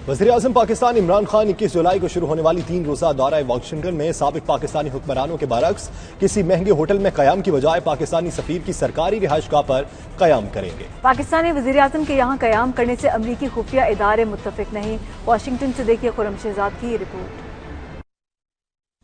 वज़ीर-ए-आज़म पाकिस्तान इमरान खान 21 जुलाई को शुरू होने वाली 3 रोज़ा दौरा वाशिंगटन में साबिक पाकिस्तानी हुक्मरानों के बरक्स किसी महंगे होटल में क़याम की बजाय पाकिस्तानी सफ़ीर की सरकारी रिहाइशगाह पर क़याम करेंगे। पाकिस्तानी वज़ीर-ए-आज़म के यहाँ क़याम करने से अमरीकी खुफिया इदारे मुत्तफ़िक नहीं। वाशिंगटन से देखिए खुर्रम शहजाद की रिपोर्ट।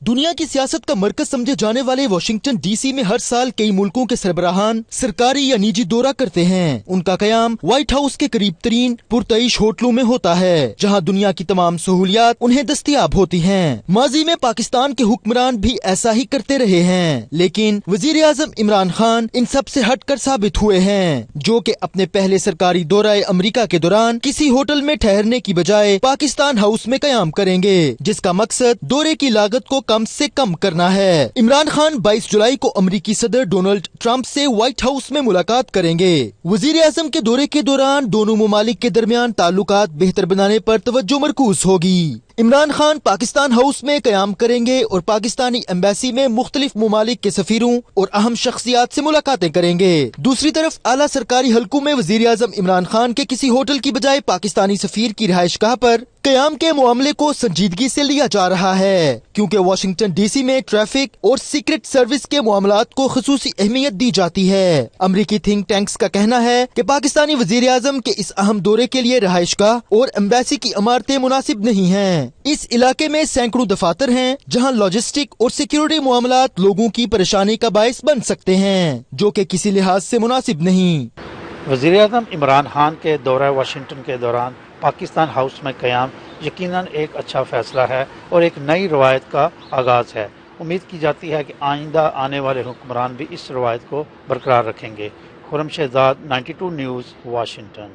दुनिया की सियासत का मरकज समझे जाने वाले वाशिंगटन डीसी में हर साल कई मुल्कों के सरबराहान सरकारी या निजी दौरा करते हैं। उनका कयाम व्हाइट हाउस के करीब तरीन पुरतईश होटलों में होता है, जहां दुनिया की तमाम सहूलियात उन्हें दस्तयाब होती हैं। माजी में पाकिस्तान के हुक्मरान भी ऐसा ही करते रहे हैं, लेकिन वजीर आजम इमरान खान इन सब से हटकर साबित हुए हैं, जो कि अपने पहले सरकारी दौरे अमरीका के दौरान किसी होटल में ठहरने की बजाय पाकिस्तान हाउस में कयाम करेंगे, जिसका मकसद दौरे की लागत को कम से कम करना है। इमरान खान 22 जुलाई को अमेरिकी सदर डोनाल्ड ट्रंप से व्हाइट हाउस में मुलाकात करेंगे। वजीर आजम के दौरे के दौरान दोनों मुमालिक के दरमियान ताल्लुकात बेहतर बनाने पर तवज्जो मरकूज होगी। इमरान खान पाकिस्तान हाउस में कयाम करेंगे और पाकिस्तानी एम्बेसी में मुख्तलिफ मुमालिक के सफीरों और अहम शख्सियात से मुलाकातें करेंगे। दूसरी तरफ आला सरकारी हलकों में वजीर आजम इमरान खान के किसी होटल की बजाय पाकिस्तानी सफीर की रिहाइशगाह पर कयाम के मामले को संजीदगी से लिया जा रहा है, क्योंकि वाशिंगटन डीसी में ट्रैफिक और सीक्रेट सर्विस के मामलात को खुसूसी अहमियत दी जाती है। अमरीकी थिंक टैंक्स का कहना है कि पाकिस्तानी वजीर आजम के इस अहम दौरे के लिए रिहाइशगाह और एम्बेसी की इमारतें मुनासिब नहीं हैं। इस इलाके में सैकड़ों दफातर हैं, जहां लॉजिस्टिक और सिक्योरिटी मामलात लोगों की परेशानी का बायस बन सकते हैं, जो कि किसी लिहाज से मुनासिब नहीं। वज़ीर आज़म इमरान खान के दौरा वाशिंगटन के दौरान पाकिस्तान हाउस में क़याम यकीनन एक अच्छा फैसला है और एक नई रवायत का आगाज़ है। उम्मीद की जाती है कि आइंदा आने वाले हुक्मरान भी इस रवायत को बरकरार रखेंगे। Khurram Shahzad, 92 news, Washington.